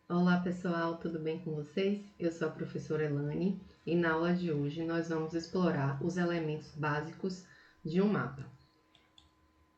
Olá pessoal, tudo bem com vocês? Eu sou a professora Elane e na aula de hoje nós vamos explorar os elementos básicos de um mapa.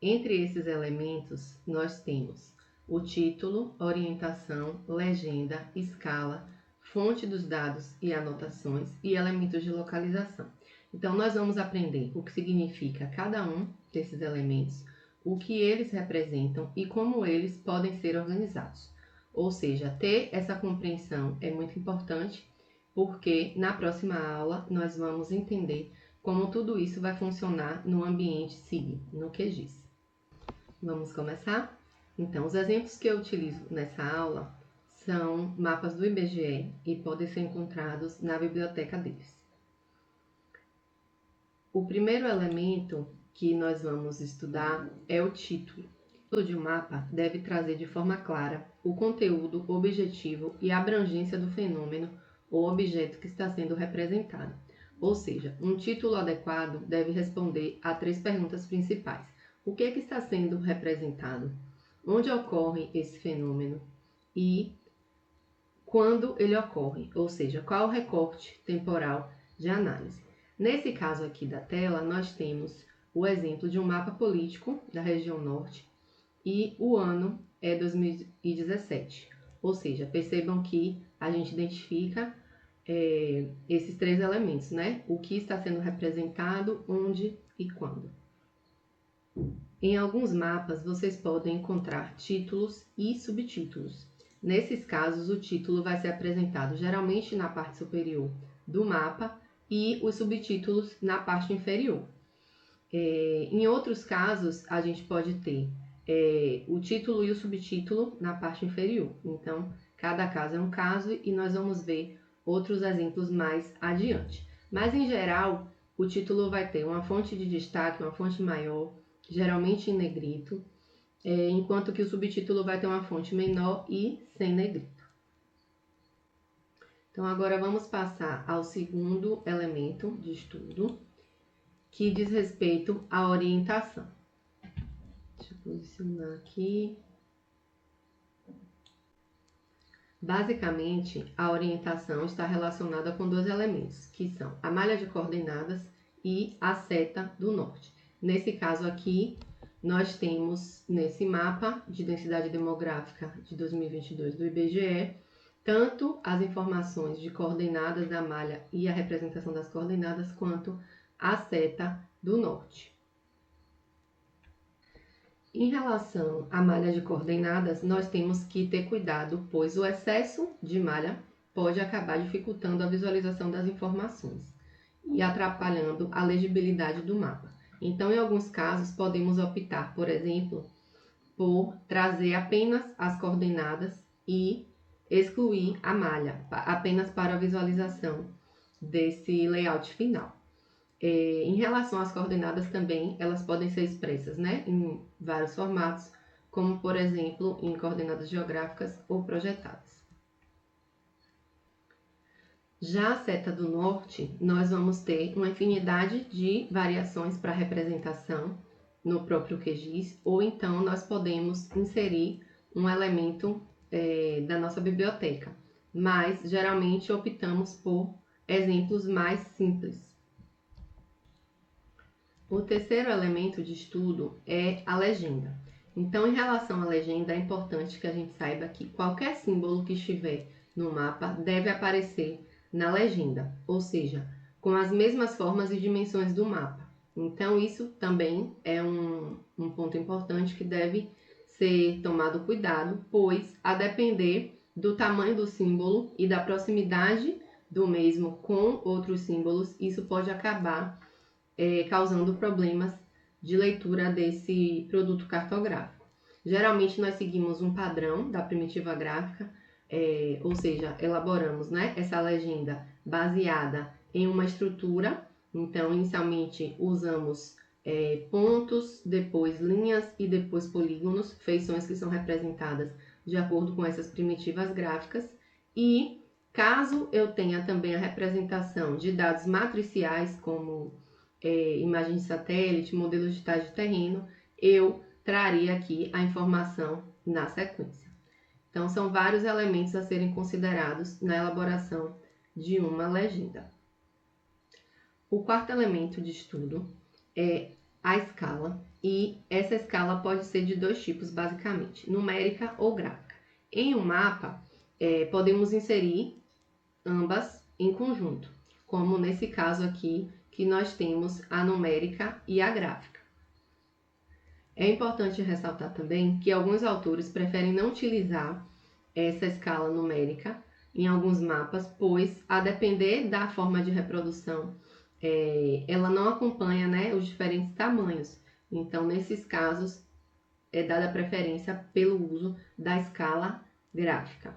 Entre esses elementos nós temos o título, orientação, legenda, escala, fonte dos dados e anotações e elementos de localização. Então nós vamos aprender o que significa cada um desses elementos, o que eles representam e como eles podem ser organizados. Ou seja, ter essa compreensão é muito importante, porque na próxima aula nós vamos entender como tudo isso vai funcionar no ambiente SIG, no QGIS. Vamos começar? Então, os exemplos que eu utilizo nessa aula são mapas do IBGE e podem ser encontrados na biblioteca deles. O primeiro elemento que nós vamos estudar é o título. O título de um mapa deve trazer de forma clara o conteúdo, objetivo e abrangência do fenômeno ou objeto que está sendo representado. Ou seja, um título adequado deve responder a 3 perguntas principais. O que está sendo representado? Onde ocorre esse fenômeno? E quando ele ocorre? Ou seja, qual o recorte temporal de análise? Nesse caso aqui da tela, nós temos o exemplo de um mapa político da região norte e o ano é 2017. Ou seja, percebam que a gente identifica esses 3 elementos, né? O que está sendo representado, onde e quando. Em alguns mapas, vocês podem encontrar títulos e subtítulos. Nesses casos, o título vai ser apresentado geralmente na parte superior do mapa e os subtítulos na parte inferior. Em outros casos, a gente pode ter o título e o subtítulo na parte inferior. Então, cada caso é um caso e nós vamos ver outros exemplos mais adiante. Mas, em geral, o título vai ter uma fonte de destaque, uma fonte maior, geralmente em negrito, enquanto que o subtítulo vai ter uma fonte menor e sem negrito. Então, agora vamos passar ao segundo elemento de estudo, que diz respeito à orientação. Deixa eu posicionar aqui. Basicamente, a orientação está relacionada com 2 elementos, que são a malha de coordenadas e a seta do norte. Nesse caso aqui, nós temos nesse mapa de densidade demográfica de 2022 do IBGE, tanto as informações de coordenadas da malha e a representação das coordenadas, quanto a seta do norte. Em relação à malha de coordenadas, nós temos que ter cuidado, pois o excesso de malha pode acabar dificultando a visualização das informações e atrapalhando a legibilidade do mapa. Então, em alguns casos, podemos optar, por exemplo, por trazer apenas as coordenadas e excluir a malha, apenas para a visualização desse layout final. Em relação às coordenadas também, elas podem ser expressas, né, em vários formatos, como, por exemplo, em coordenadas geográficas ou projetadas. Já a seta do norte, nós vamos ter uma infinidade de variações para representação no próprio QGIS, ou então nós podemos inserir um elemento da nossa biblioteca, mas geralmente optamos por exemplos mais simples. O terceiro elemento de estudo é a legenda. Então, em relação à legenda, é importante que a gente saiba que qualquer símbolo que estiver no mapa deve aparecer na legenda, ou seja, com as mesmas formas e dimensões do mapa. Então, isso também é um ponto importante que deve ser tomado cuidado, pois, a depender do tamanho do símbolo e da proximidade do mesmo com outros símbolos, isso pode acabar causando problemas de leitura desse produto cartográfico. Geralmente nós seguimos um padrão da primitiva gráfica, ou seja, elaboramos, né, essa legenda baseada em uma estrutura. Então, inicialmente usamos pontos, depois linhas e depois polígonos, feições que são representadas de acordo com essas primitivas gráficas. E caso eu tenha também a representação de dados matriciais, como imagens de satélite, modelos digitais de terreno, eu traria aqui a informação na sequência. Então, são vários elementos a serem considerados na elaboração de uma legenda. O quarto elemento de estudo é a escala, e essa escala pode ser de dois tipos, basicamente, numérica ou gráfica. Em um mapa, podemos inserir ambas em conjunto, como nesse caso aqui, que nós temos a numérica e a gráfica. É importante ressaltar também que alguns autores preferem não utilizar essa escala numérica em alguns mapas, pois, a depender da forma de reprodução, ela não acompanha, né, os diferentes tamanhos. Então, nesses casos, é dada preferência pelo uso da escala gráfica.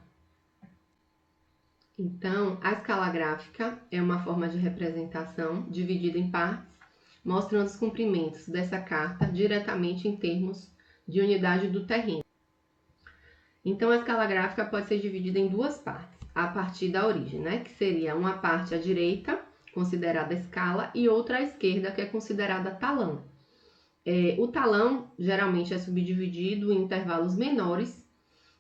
Então, a escala gráfica é uma forma de representação dividida em partes, mostrando os comprimentos dessa carta diretamente em termos de unidade do terreno. Então, a escala gráfica pode ser dividida em duas partes, a partir da origem, né? Que seria uma parte à direita, considerada escala, e outra à esquerda, que é considerada talão. O talão geralmente é subdividido em intervalos menores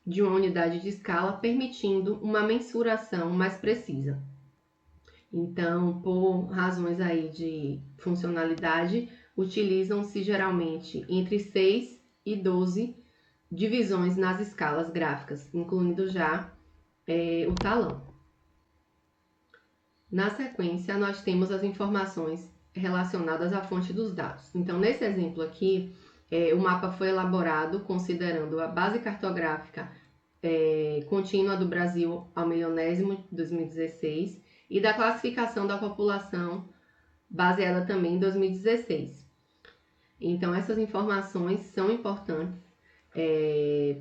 de uma unidade de escala, permitindo uma mensuração mais precisa. Então, por razões aí de funcionalidade, utilizam-se geralmente entre 6 e 12 divisões nas escalas gráficas, incluindo já o talão. Na sequência, nós temos as informações relacionadas à fonte dos dados. Então, nesse exemplo aqui, o mapa foi elaborado considerando a base cartográfica contínua do Brasil ao milionésimo de 2016 e da classificação da população baseada também em 2016. Então, essas informações são importantes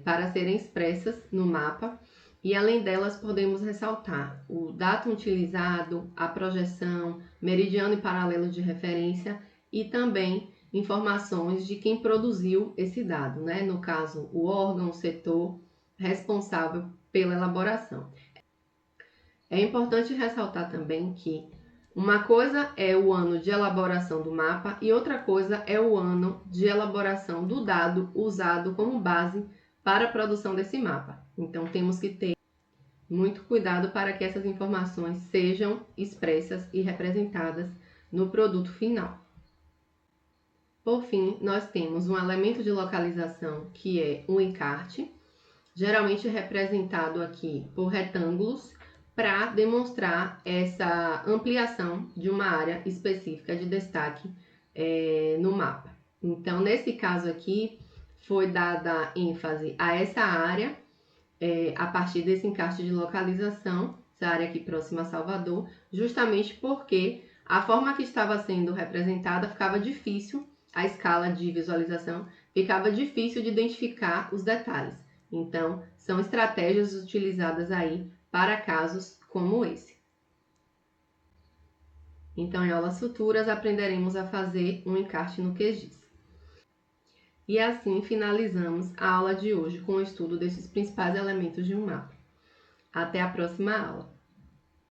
para serem expressas no mapa, e além delas podemos ressaltar o datum utilizado, a projeção, meridiano e paralelo de referência e também informações de quem produziu esse dado, né? No caso, o órgão, o setor responsável pela elaboração. É importante ressaltar também que uma coisa é o ano de elaboração do mapa e outra coisa é o ano de elaboração do dado usado como base para a produção desse mapa. Então, temos que ter muito cuidado para que essas informações sejam expressas e representadas no produto final. Por fim, nós temos um elemento de localização que é um encarte, geralmente representado aqui por retângulos, para demonstrar essa ampliação de uma área específica de destaque no mapa. Então, nesse caso aqui, foi dada ênfase a essa área a partir desse encarte de localização, essa área aqui próxima a Salvador, justamente porque a forma que estava sendo representada ficava difícil, a escala de visualização ficava difícil de identificar os detalhes. Então, são estratégias utilizadas aí para casos como esse. Então, em aulas futuras, aprenderemos a fazer um encarte no QGIS. E assim finalizamos a aula de hoje com o estudo desses principais elementos de um mapa. Até a próxima aula!